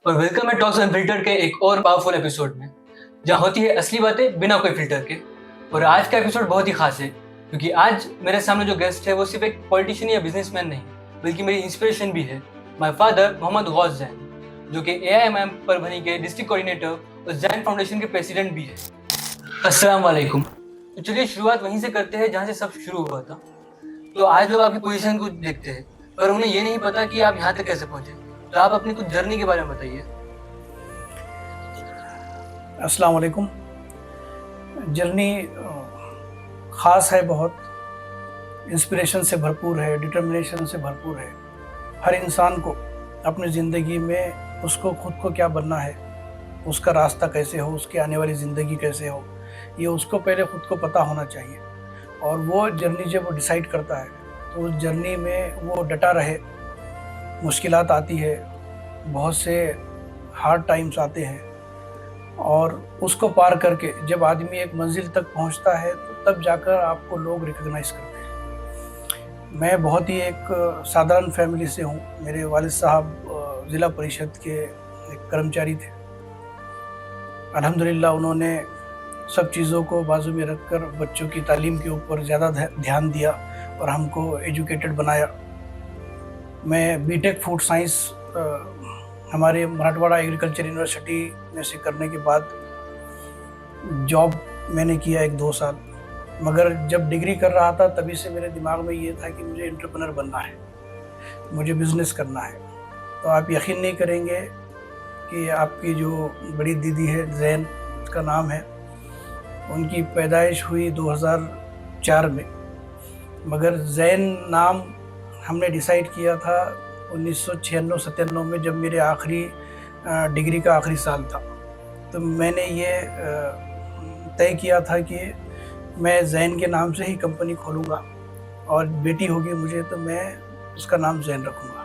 اور ویلکم ہے ٹاکس انفلٹر کے ایک اور پاورفل ایپیسوڈ میں، جہاں ہوتی ہے اصلی باتیں بنا کوئی فلٹر کے۔ اور آج کا ایپیسوڈ بہت ہی خاص ہے، کیونکہ آج میرے سامنے جو گیسٹ ہے وہ صرف ایک پولیٹیشین یا بزنس مین نہیں، بلکہ میری انسپریشن بھی ہے۔ مائی فادر محمد غوث زین، جو کہ AIMM پربھنی کے ڈسٹرکٹ کوآرڈینیٹر اور زین فاؤنڈیشن کے پریزیڈنٹ بھی ہے۔ السلام علیکم۔ تو چلیے شروعات وہیں سے کرتے ہیں جہاں سے سب شروع ہوا تھا۔ تو آج لوگ آپ کی پوزیشن کو دیکھتے ہیں، پر انہیں یہ نہیں پتا کہ آپ یہاں تک کیسے پہنچے۔ تو آپ اپنی کچھ جرنی کے بارے میں بتائیے۔ السلام علیکم۔ جرنی خاص ہے، بہت انسپریشن سے بھرپور ہے، ڈٹرمنیشن سے بھرپور ہے۔ ہر انسان کو اپنی زندگی میں اس کو خود کو کیا بننا ہے، اس کا راستہ کیسے ہو، اس کی آنے والی زندگی کیسے ہو، یہ اس کو پہلے خود کو پتہ ہونا چاہیے۔ اور وہ جرنی جب وہ ڈیسائیڈ کرتا ہے تو اس جرنی میں وہ ڈٹا رہے۔ مشکلات آتی ہے، بہت سے ہارڈ ٹائمز آتے ہیں، اور اس کو پار کر کے جب آدمی ایک منزل تک پہنچتا ہے تو تب جا کر آپ کو لوگ ریکگنائز کرتے ہیں۔ میں بہت ہی ایک سادھارن فیملی سے ہوں۔ میرے والد صاحب ضلع پریشد کے ایک کرمچاری تھے۔ الحمدللہ انہوں نے سب چیزوں کو بازو میں رکھ کر بچوں کی تعلیم کے اوپر زیادہ دھیان دیا اور ہم کو ایجوکیٹڈ بنایا۔ میں BTech فوڈ سائنس ہمارے مراٹھواڑہ ایگریکلچر یونیورسٹی میں سے کرنے کے بعد جاب میں نے کیا 1-2 سال، مگر جب ڈگری کر رہا تھا تبھی سے میرے دماغ میں یہ تھا کہ مجھے انٹرپرینر بننا ہے، مجھے بزنس کرنا ہے۔ تو آپ یقین نہیں کریں گے کہ آپ کی جو بڑی دیدی ہے، زین کا نام ہے، ان کی پیدائش ہوئی 2004 میں، مگر زین نام ہم نے ڈیسائیڈ کیا تھا 1996-97 میں، جب میرے آخری ڈگری کا آخری سال تھا۔ تو میں نے یہ طے کیا تھا کہ میں زین کے نام سے ہی کمپنی کھولوں گا، اور بیٹی ہوگی مجھے تو میں اس کا نام زین رکھوں گا۔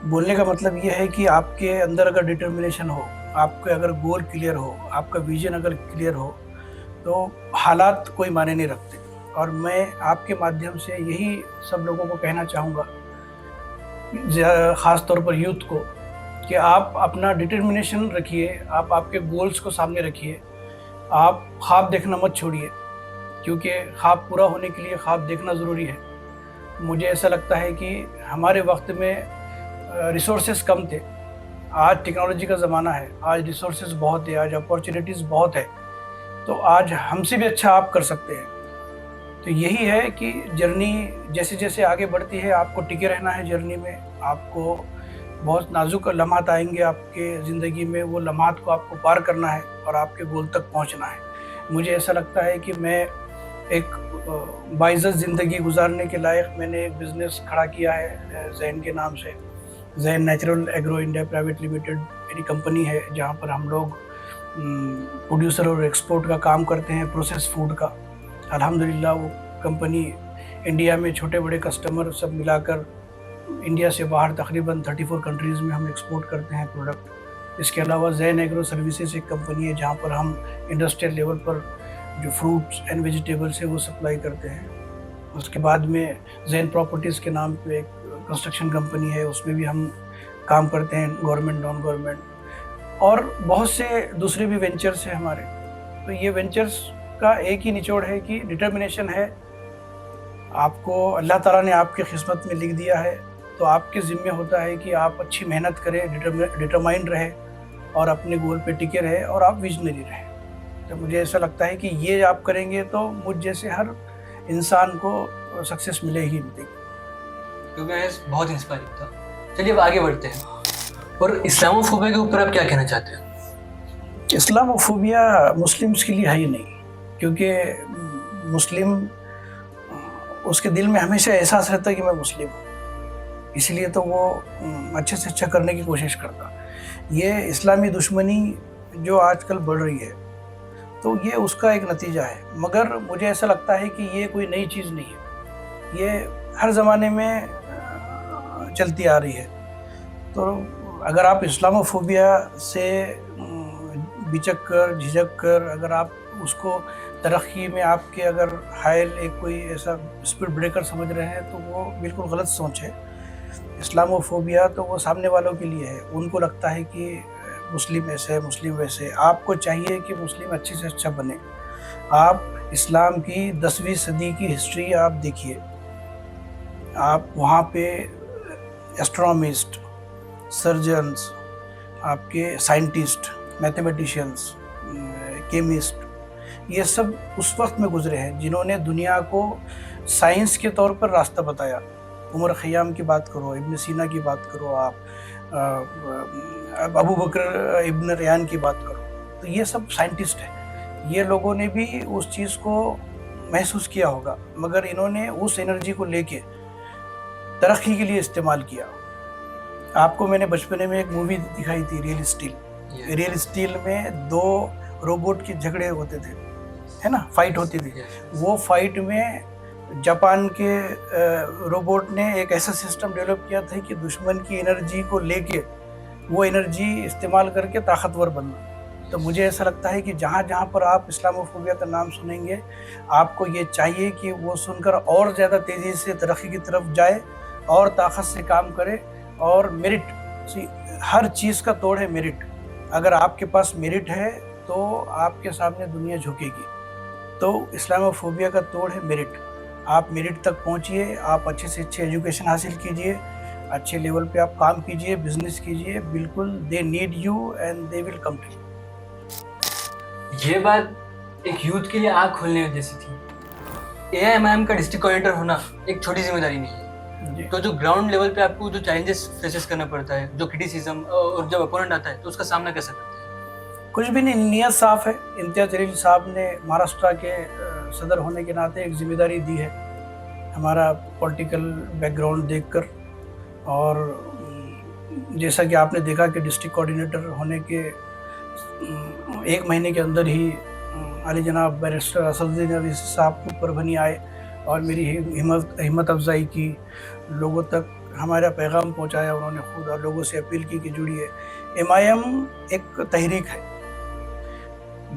بولنے کا مطلب یہ ہے کہ آپ کے اندر اگر ڈٹرمنیشن ہو، آپ کے اگر گول کلیئر ہو، آپ کا ویژن اگر کلیئر ہو، تو حالات کوئی معنی نہیں رکھتے۔ اور میں آپ کے مادھیم سے یہی سب لوگوں کو کہنا چاہوں گا، خاص طور پر یوتھ کو، کہ آپ اپنا ڈٹرمنیشن رکھیے، آپ کے گولز کو سامنے رکھیے، آپ خواب دیکھنا مت چھوڑیے، کیونکہ خواب پورا ہونے کے لیے خواب دیکھنا ضروری ہے۔ مجھے ایسا لگتا ہے کہ ہمارے وقت میں ریسورسز کم تھے، آج ٹیکنالوجی کا زمانہ ہے، آج ریسورسز بہت ہے، آج اپورچونیٹیز بہت ہے، تو آج ہم سے بھی اچھا آپ کر سکتے ہیں۔ تو یہی ہے کہ جرنی جیسے جیسے آگے بڑھتی ہے آپ کو ٹکے رہنا ہے جرنی میں۔ آپ کو بہت نازک لمحات آئیں گے آپ کے زندگی میں، وہ لمحات کو آپ کو پار کرنا ہے اور آپ کے گول تک پہنچنا ہے۔ مجھے ایسا لگتا ہے کہ میں ایک باعزت زندگی گزارنے کے لائق میں نے ایک بزنس کھڑا کیا ہے زین کے نام سے۔ Zain natural agro India private limited میری کمپنی ہے، جہاں پر ہم لوگ پروڈیوسر اور ایکسپورٹ کا کام کرتے ہیں، پروسیس فوڈ کا۔ الحمدللہ وہ کمپنی انڈیا میں چھوٹے بڑے کسٹمر سب ملا کر انڈیا سے باہر تقریباً 34 کنٹریز میں ہم ایکسپورٹ کرتے ہیں پروڈکٹ۔ اس کے علاوہ زین ایگرو سروسز ایک کمپنی ہے جہاں پر ہم انڈسٹریل لیول پر جو فروٹس اینڈ ویجیٹیبلس ہے وہ سپلائی کرتے ہیں۔ اس کے بعد میں زین پراپرٹیز کے نام پہ ایک کنسٹرکشن کمپنی ہے، اس میں بھی ہم کام کرتے ہیں، گورنمنٹ نان گورنمنٹ، اور بہت سے دوسرے بھی وینچرز ہیں ہمارے۔ تو یہ وینچرز کا ایک ہی نچوڑ ہے کہ ڈٹرمنیشن ہے۔ آپ کو اللہ تعالیٰ نے آپ کی قسمت میں لکھ دیا ہے، تو آپ کے ذمہ ہوتا ہے کہ آپ اچھی محنت کریں، ڈٹرمائنڈ رہے اور اپنے گول پہ ٹکے رہے، اور آپ ویژنری رہیں۔ تو مجھے ایسا لگتا ہے کہ یہ آپ کریں گے تو مجھ جیسے ہر انسان کو سکسیس ملے ہی ملے گی۔ کیونکہ میں بہت انسپائرنگ تھا۔ چلیے اب آگے بڑھتے ہیں، اور اسلام و فوبیا کے اوپر آپ کیا کہنا چاہتے ہیں؟ اسلام و فوبیا مسلمس کے لیے ہے ہی نہیں، کیونکہ مسلم اس کے دل میں ہمیشہ احساس رہتا ہے کہ میں مسلم ہوں، اس لیے تو وہ اچھے سے اچھا کرنے کی کوشش کرتا۔ یہ اسلامی دشمنی جو آج کل بڑھ رہی ہے تو یہ اس کا ایک نتیجہ ہے، مگر مجھے ایسا لگتا ہے کہ یہ کوئی نئی چیز نہیں ہے، یہ ہر زمانے میں چلتی آ رہی ہے۔ تو اگر آپ اسلام و فوبیا سے بچک کر جھجک کر اگر آپ اس کو ترقی میں آپ کے اگر حائل ایک کوئی ایسا اسپیڈ بریکر سمجھ رہے ہیں تو وہ بالکل غلط سوچ ہے۔ اسلاموفوبیا تو وہ سامنے والوں کے لیے ہے، ان کو لگتا ہے کہ مسلم ایسے ہے، مسلم ویسے ہے۔ آپ کو چاہیے کہ مسلم اچھے سے اچھا بنے۔ آپ اسلام کی 10ویں صدی کی ہسٹری آپ دیکھیے، آپ وہاں پہ ایسٹرونامسٹ، سرجنس، آپ کے سائنٹسٹ، میتھمیٹیشینس، کیمسٹ، یہ سب اس وقت میں گزرے ہیں جنہوں نے دنیا کو سائنس کے طور پر راستہ بتایا۔ عمر خیام کی بات کرو، ابن سینا کی بات کرو، آپ ابو بکر ابن ریان کی بات کرو، تو یہ سب سائنٹسٹ ہیں۔ یہ لوگوں نے بھی اس چیز کو محسوس کیا ہوگا، مگر انہوں نے اس انرجی کو لے کے ترقی کے لیے استعمال کیا۔ آپ کو میں نے بچپنے میں ایک مووی دکھائی تھی، ریئل اسٹیل۔ ریئل اسٹیل میں 2 روبوٹ کے جھگڑے ہوتے تھے، ہے نا، فائٹ ہوتی تھی۔ وہ فائٹ میں جاپان کے روبوٹ نے ایک ایسا سسٹم ڈیولپ کیا تھا کہ دشمن کی انرجی کو لے کے وہ انرجی استعمال کر کے طاقتور بننا۔ تو مجھے ایسا لگتا ہے کہ جہاں جہاں پر آپ اسلاموفوبیا کا نام سنیں گے، آپ کو یہ چاہیے کہ وہ سن کر اور زیادہ تیزی سے ترقی کی طرف جائے اور طاقت سے کام کرے۔ اور میرٹ، ہر چیز کا توڑ ہے میرٹ۔ اگر آپ کے پاس میرٹ ہے تو آپ کے سامنے دنیا جھکے گی۔ تو اسلاموفوبیا کا توڑ ہے میرٹ۔ آپ میرٹ تک پہنچیے، آپ اچھے سے اچھے ایجوکیشن حاصل کیجئے، اچھے لیول پہ آپ کام کیجئے، بزنس کیجئے، بالکل they need you and they will come to you. یہ بات ایک یوتھ کے لیے آنکھ کھولنے جیسی تھی۔ AIMIM کا ڈسٹرکٹ کوآرڈینیٹر ہونا ایک چھوٹی ذمہ داری نہیں ہے۔ تو جو گراؤنڈ لیول پہ آپ کو جو چیلنجز فیسز کرنا پڑتا ہے، جو کرٹیسزم اور جب اپوننٹ آتا ہے تو اس کا سامنا کیسے کرتے ہیں؟ کچھ بھی نہیں، نیت صاف ہے۔ امتیاز جلیل صاحب نے مہاراشٹرا کے صدر ہونے کے ناطے ایک ذمہ داری دی ہے، ہمارا پولیٹیکل بیک گراؤنڈ دیکھ کر۔ اور جیسا کہ آپ نے دیکھا کہ ڈسٹرکٹ کوآرڈینیٹر ہونے کے 1 مہینے کے اندر ہی علی جناب بیرسٹر اسدالدین اویسی صاحب کو پربھنی آئے اور میری ہمت افزائی کی، لوگوں تک ہمارا پیغام پہنچایا انہوں نے خود، اور لوگوں سے اپیل کی کہ جڑیے۔ MIM ایک تحریک ہے،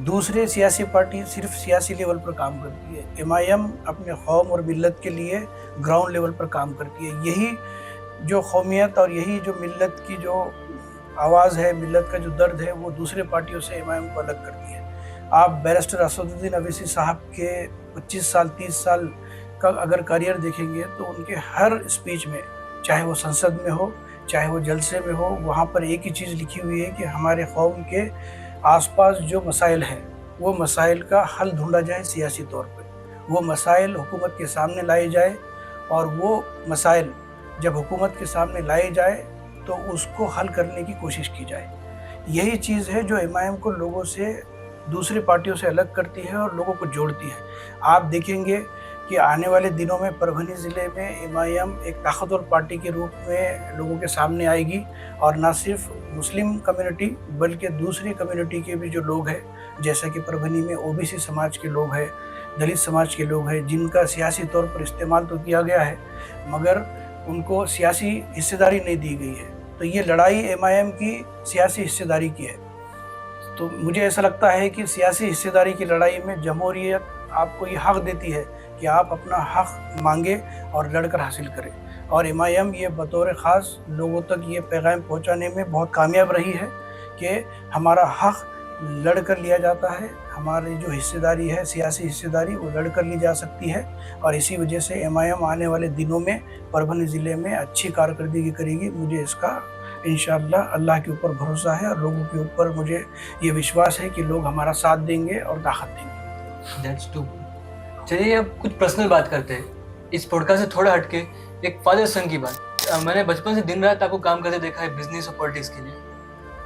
دوسرے سیاسی پارٹی صرف سیاسی لیول پر کام کرتی ہے۔ MIM اپنے قوم اور ملت کے لیے گراؤنڈ لیول پر کام کرتی ہے۔ یہی جو قومیت اور یہی جو ملت کی جو آواز ہے، ملت کا جو درد ہے، وہ دوسرے پارٹیوں سے MIM کو الگ کرتی ہے۔ آپ بیرسٹر اسدالدین اویسی صاحب کے 25 سال 30 سال کا اگر کیریئر دیکھیں گے تو ان کے ہر اسپیچ میں، چاہے وہ سنسد میں ہو، چاہے وہ جلسے میں ہو، وہاں پر ایک ہی چیز لکھی ہوئی ہے کہ ہمارے قوم کے آس پاس جو مسائل ہیں وہ مسائل کا حل ڈھونڈا جائے سیاسی طور پہ، وہ مسائل حکومت کے سامنے لائے جائے، اور وہ مسائل جب حکومت کے سامنے لائے جائے تو اس کو حل کرنے کی کوشش کی جائے۔ یہی چیز ہے جو MIM کو لوگوں سے، دوسری پارٹیوں سے الگ کرتی ہے اور لوگوں کو جوڑتی ہے۔ آپ دیکھیں گے کہ آنے والے دنوں میں پربھنی ضلع میں MIM ایک طاقتور پارٹی کے روپ میں لوگوں کے سامنے آئے گی، اور نہ صرف مسلم کمیونٹی بلکہ دوسری کمیونٹی کے بھی جو لوگ ہیں، جیسا کہ پربھنی میں OBC سماج کے لوگ ہیں، دلت سماج کے لوگ ہیں، جن کا سیاسی طور پر استعمال تو کیا گیا ہے مگر ان کو سیاسی حصہ داری نہیں دی گئی ہے۔ تو یہ لڑائی MIM کی سیاسی حصہ داری کی ہے۔ تو مجھے ایسا لگتا ہے کہ سیاسی حصہ داری کی لڑائی میں جمہوریت آپ کو یہ حق دیتی ہے کہ آپ اپنا حق مانگے اور لڑ کر حاصل کریں، اور MIM یہ بطور خاص لوگوں تک یہ پیغام پہنچانے میں بہت کامیاب رہی ہے کہ ہمارا حق لڑ کر لیا جاتا ہے، ہماری جو حصہ داری ہے، سیاسی حصہ داری، وہ لڑ کر لی جا سکتی ہے، اور اسی وجہ سے MIM آنے والے دنوں میں پربھنی ضلع میں اچھی کارکردگی کرے گی۔ مجھے اس کا انشاءاللہ اللہ کے اوپر بھروسہ ہے، اور لوگوں کے اوپر مجھے یہ وشواس ہے کہ لوگ ہمارا ساتھ دیں گے اور طاقت دیں گے۔ That's too good. چلیے اب کچھ پرسنل بات کرتے ہیں، اس پوڈکاسٹ سے تھوڑا ہٹ کے ایک فادر سن کی بات۔ میں نے بچپن سے دن رات آپ کو کام کرتے دیکھا ہے بزنس اور پالیٹکس کے لیے،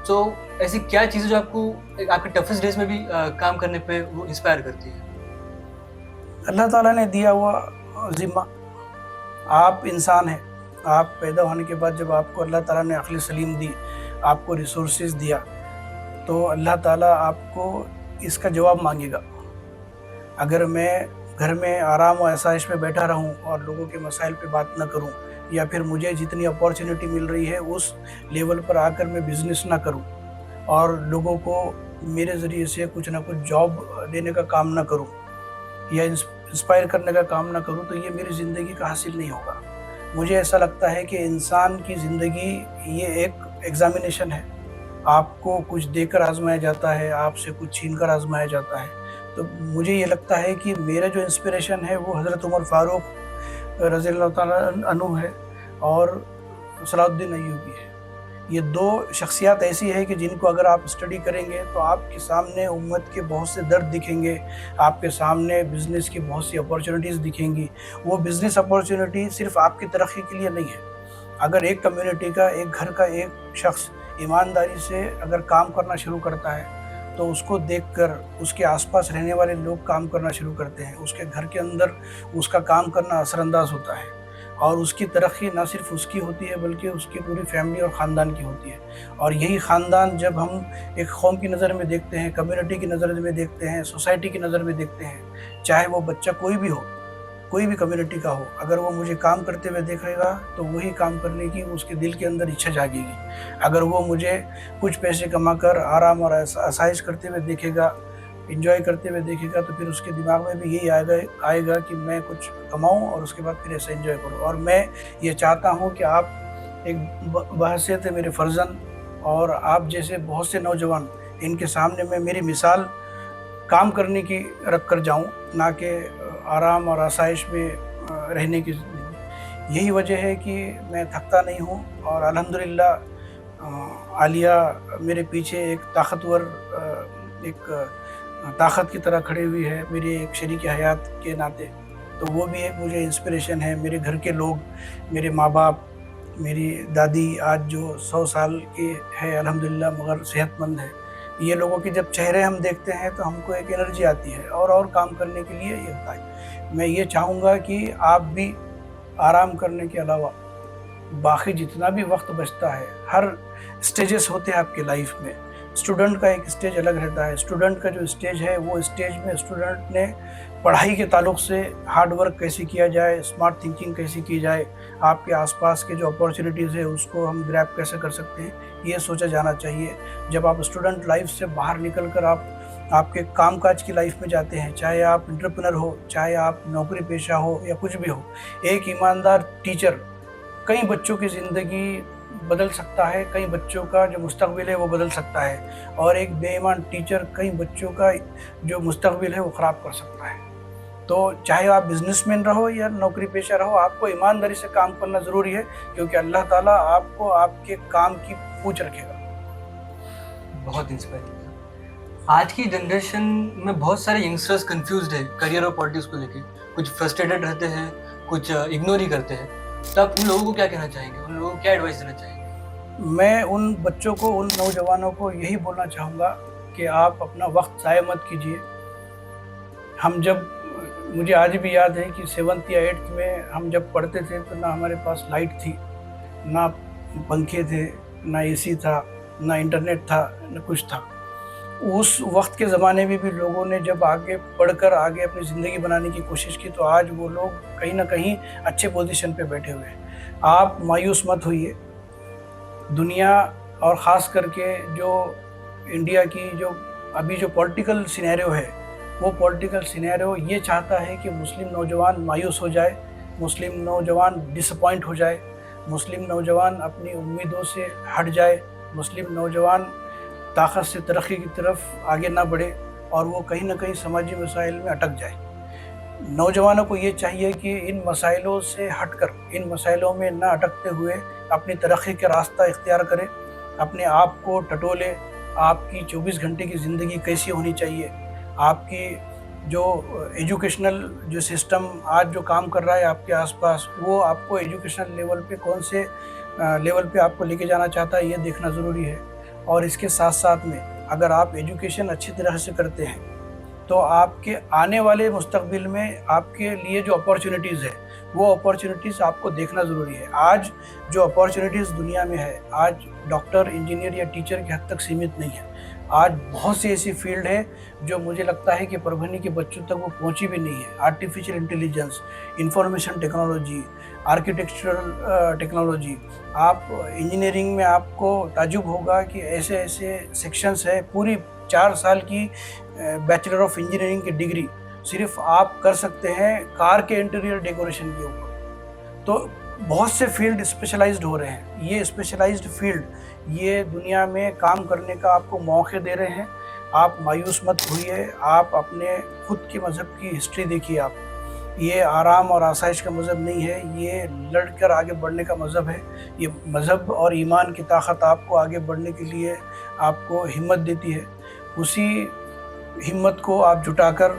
تو ایسی کیا چیزیں جو آپ کو آپ کے ٹفسٹ ڈیز میں بھی کام کرنے پہ وہ انسپائر کرتی ہے؟ اللہ تعالیٰ نے دیا ہوا ذمہ، آپ انسان ہیں، آپ پیدا ہونے کے بعد جب آپ کو اللہ تعالیٰ نے عقل سلیم دی، آپ کو ریسورسز دیا، تو اللہ تعالیٰ آپ کو اس کا جواب مانگے گا۔ اگر میں گھر میں آرام و آسائش میں بیٹھا رہوں اور لوگوں کے مسائل پہ بات نہ کروں، یا پھر مجھے جتنی اپارچونیٹی مل رہی ہے اس لیول پر آ کر میں بزنس نہ کروں، اور لوگوں کو میرے ذریعے سے کچھ نہ کچھ جاب دینے کا کام نہ کروں یا انسپائر کرنے کا کام نہ کروں، تو یہ میری زندگی کا حاصل نہیں ہوگا۔ مجھے ایسا لگتا ہے کہ انسان کی زندگی یہ ایک ایگزامینیشن ہے. آپ کو کچھ دے کر آزمایا جاتا ہے, آپ سے کچھ چھین کر آزمایا جاتا ہے. تو مجھے یہ لگتا ہے کہ میرا جو انسپریشن ہے وہ حضرت عمر فاروق رضی اللہ تعالیٰ عنہ ہے اور صلاح الدین ایوبی ہے. یہ دو شخصیات ایسی ہے کہ جن کو اگر آپ اسٹڈی کریں گے تو آپ کے سامنے امت کے بہت سے درد دکھیں گے, آپ کے سامنے بزنس کی بہت سی اپورچونیٹیز دکھیں گی. وہ بزنس اپورچونیٹی صرف آپ کی ترقی کے لیے نہیں ہے. اگر ایک کمیونٹی کا, ایک گھر کا ایک شخص ایمانداری سے اگر کام کرنا شروع کرتا ہے تو اس کو دیکھ کر اس کے آس پاس رہنے والے لوگ کام کرنا شروع کرتے ہیں. اس کے گھر کے اندر اس کا کام کرنا اثر انداز ہوتا ہے اور اس کی ترقی نہ صرف اس کی ہوتی ہے بلکہ اس کی پوری فیملی اور خاندان کی ہوتی ہے. اور یہی خاندان جب ہم ایک قوم کی نظر میں دیکھتے ہیں, کمیونٹی کی نظر میں دیکھتے ہیں, سوسائٹی کی نظر میں دیکھتے ہیں, چاہے وہ بچہ کوئی بھی ہو, کوئی بھی کمیونٹی کا ہو, اگر وہ مجھے کام کرتے ہوئے دیکھے گا تو وہی کام کرنے کی اس کے دل کے اندر اچھا جاگے گی. اگر وہ مجھے کچھ پیسے کما کر آرام اور آسائش کرتے ہوئے دیکھے گا, انجوائے کرتے ہوئے دیکھے گا, تو پھر اس کے دماغ میں بھی یہی آئے گا کہ میں کچھ کماؤں اور اس کے بعد پھر ایسا انجوائے کروں. اور میں یہ چاہتا ہوں کہ آپ ایک بحیثیت میرے فرزند اور آپ جیسے بہت سے نوجوان, ان کے سامنے میں میری مثال کام کرنے کی رکھ کر جاؤں, نہ کہ آرام اور آسائش میں رہنے کی زندگی. یہی وجہ ہے کہ میں تھکتا نہیں ہوں اور الحمدللہ عالیہ میرے پیچھے ایک طاقتور ایک طاقت کی طرح کھڑی ہوئی ہے, میری ایک شریک حیات کے ناطے. تو وہ بھی ایک مجھے انسپریشن ہے. میرے گھر کے لوگ, میرے ماں باپ, میری دادی آج جو 100 سال کی ہے الحمدللہ مگر صحت مند ہے, یہ لوگوں کے جب چہرے ہم دیکھتے ہیں تو ہم کو ایک انرجی آتی ہے اور کام کرنے کے لیے یہ ہوتا ہے. میں یہ چاہوں گا کہ آپ بھی آرام کرنے کے علاوہ باقی جتنا بھی وقت بچتا ہے, ہر اسٹیجز ہوتے ہیں آپ کے لائف میں. اسٹوڈنٹ کا ایک اسٹیج الگ رہتا ہے. اسٹوڈنٹ کا جو اسٹیج ہے وہ اسٹیج میں اسٹوڈنٹ نے پڑھائی کے تعلق سے ہارڈ ورک کیسے کیا جائے, اسمارٹ تھنکنگ کیسے کی جائے, آپ کے آس پاس کے جو اپورچونیٹیز ہے اس کو ہم گریب کیسے کر سکتے ہیں, یہ سوچا جانا چاہیے. جب آپ اسٹوڈنٹ لائف سے باہر نکل کر آپ کے کام کاج کی لائف میں جاتے ہیں, چاہے آپ انٹرپرینر ہو, چاہے آپ نوکری پیشہ ہو یا کچھ بھی ہو, ایک ایماندار ٹیچر کئی بچوں کی زندگی بدل سکتا ہے, کئی بچوں کا جو مستقبل ہے وہ بدل سکتا ہے, اور ایک بے ایمان ٹیچر کئی بچوں کا جو مستقبل ہے وہ خراب کر سکتا ہے. تو چاہے آپ بزنس مین رہو یا نوکری پیشہ رہو, آپ کو ایمانداری سے کام کرنا ضروری ہے, کیونکہ اللہ تعالیٰ آپ کو آپ کے کام کی پوچھ رکھے گا. بہت انسپائرنگ. آج کی جنریشن میں بہت سارے ینگسٹرز کنفیوزڈ ہے کریئر اور پالیٹکس کو لے کے, کچھ فرسٹریٹڈ رہتے ہیں, کچھ اگنور ہی کرتے ہیں. تو آپ ان لوگوں کو کیا کہنا چاہیں گے, ان لوگوں کو کیا ایڈوائس دینا چاہیں گے؟ میں ان بچوں کو, ان نوجوانوں کو یہی بولنا چاہوں گا کہ آپ اپنا وقت ضائع مت کیجیے. مجھے آج بھی یاد ہے کہ 7th یا 8th میں ہم جب پڑھتے تھے تو نہ ہمارے پاس لائٹ تھی, نہ پنکھے تھے, نہ اے سی تھا, نہ انٹرنیٹ تھا, نہ کچھ تھا. اس وقت کے زمانے میں بھی لوگوں نے جب آگے پڑھ کر آگے اپنی زندگی بنانے کی کوشش کی تو آج وہ لوگ کہیں نہ کہیں اچھے پوزیشن پہ بیٹھے ہوئے ہیں. آپ مایوس مت ہوئیے. دنیا اور خاص کر کے جو انڈیا کی جو ابھی جو پولیٹیکل سینیریو ہے, وہ پولیٹیکل سینیریو یہ چاہتا ہے کہ مسلم نوجوان مایوس ہو جائے, مسلم نوجوان ڈس اپوائنٹ ہو جائے, مسلم نوجوان اپنی امیدوں سے ہٹ جائے, مسلم نوجوان طاقت سے ترقی کی طرف آگے نہ بڑھے اور وہ کہیں نہ کہیں سماجی مسائل میں اٹک جائے. نوجوانوں کو یہ چاہیے کہ ان مسائلوں سے ہٹ کر, ان مسائلوں میں نہ اٹکتے ہوئے اپنی ترقی کا راستہ اختیار کرے, اپنے آپ کو ٹٹولے. آپ کی 24 گھنٹے کی زندگی کیسی ہونی چاہیے, آپ کی جو ایجوکیشنل جو سسٹم آج جو کام کر رہا ہے آپ کے آس پاس, وہ آپ کو ایجوکیشنل لیول پہ کون سے لیول پہ آپ کو لے کے جانا چاہتا ہے, یہ دیکھنا ضروری ہے. اور اس کے ساتھ ساتھ میں اگر آپ ایجوکیشن اچھی طرح سے کرتے ہیں تو آپ کے آنے والے مستقبل میں آپ کے لیے جو اپورچونیٹیز ہے وہ اپورچونیٹیز آپ کو دیکھنا ضروری ہے. آج جو اپورچونیٹیز دنیا میں ہے, آج ڈاکٹر, انجینئر یا ٹیچر کی حد تک سیمت نہیں ہے. آج بہت سی ایسی فیلڈ ہے جو مجھے لگتا ہے کہ پربھنی کے بچوں تک وہ پہنچی بھی نہیں ہے. Artificial intelligence, information technology, architectural technology. آپ انجینئرنگ میں آپ کو تعجب ہوگا کہ ایسے ایسے سیکشنز ہے, پوری 4 سال کی بیچلر آف انجینئرنگ کی ڈگری صرف آپ کر سکتے ہیں کار کے انٹیریئر ڈیکوریشن کے اوپر. تو بہت سے فیلڈ اسپیشلائزڈ ہو رہے ہیں. یہ اسپیشلائزڈ فیلڈ یہ دنیا میں کام کرنے کا آپ کو موقع دے رہے ہیں. آپ مایوس مت ہوئیے. آپ اپنے خود کے مذہب کی ہسٹری دیکھیے. آپ یہ آرام اور آسائش کا مذہب نہیں ہے, یہ لڑ کر آگے بڑھنے کا مذہب ہے. یہ مذہب اور ایمان کی طاقت آپ کو آگے بڑھنے کے لیے آپ کو ہمت دیتی ہے. اسی ہمت کو آپ جٹا کر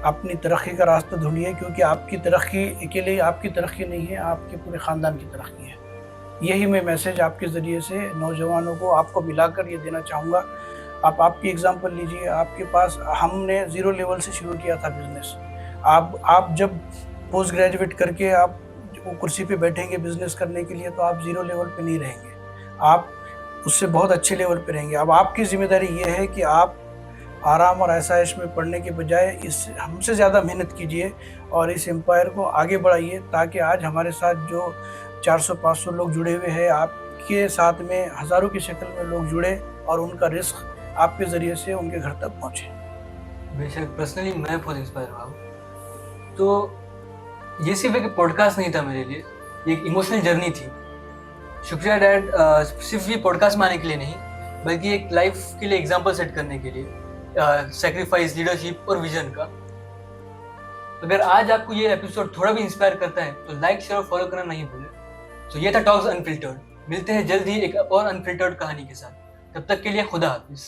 اپنی ترقی کا راستہ ڈھونڈیے, کیونکہ آپ کی ترقی اکیلے آپ کی ترقی نہیں ہے, آپ کے پورے خاندان کی ترقی ہے. یہی میں میسیج آپ کے ذریعے سے نوجوانوں کو آپ کو ملا کر یہ دینا چاہوں گا. آپ کی اگزامپل لیجئے. آپ کے پاس ہم نے 0 لیول سے شروع کیا تھا بزنس. آپ جب پوسٹ گریجویٹ کر کے آپ کرسی پہ بیٹھیں گے بزنس کرنے کے لیے تو آپ 0 لیول پہ نہیں رہیں گے, آپ اس سے بہت اچھے لیول پہ رہیں گے. اب آپ کی ذمہ داری یہ ہے کہ آپ آرام اور آسائش میں پڑھنے کے بجائے ہم سے زیادہ محنت کیجئے اور اس امپائر کو آگے بڑھائیے, تاکہ آج ہمارے ساتھ جو 400-500 لوگ جڑے ہوئے ہیں, آپ کے ساتھ میں ہزاروں کی شکل میں لوگ جڑے اور ان کا رزق آپ کے ذریعے سے ان کے گھر تک پہنچے. بے شک پرسنلی میں بہت انسپائر ہوا ہوں. تو یہ صرف ایک پوڈ کاسٹ نہیں تھا میرے لیے, یہ ایک ایموشنل جرنی تھی. شکریہ ڈیڈ, صرف یہ پوڈ کاسٹ میں آنے کے لیے نہیں بلکہ ایک لائف کے لیے ایگزامپل سیٹ کرنے کے لیے, سیکریفائس, لیڈرشپ اور ویژن کا. اگر آج آپ کو یہ ایپیسوڈ تھوڑا بھی انسپائر کرتا ہے تو لائک, شیئر اور فالو کرنا نہیں بھولیں. تو یہ تھا ٹاکس انفلٹرڈ. ملتے ہیں جلد ہی ایک اور انفلٹرڈ کہانی کے ساتھ. تب تک کے لیے خدا حافظ.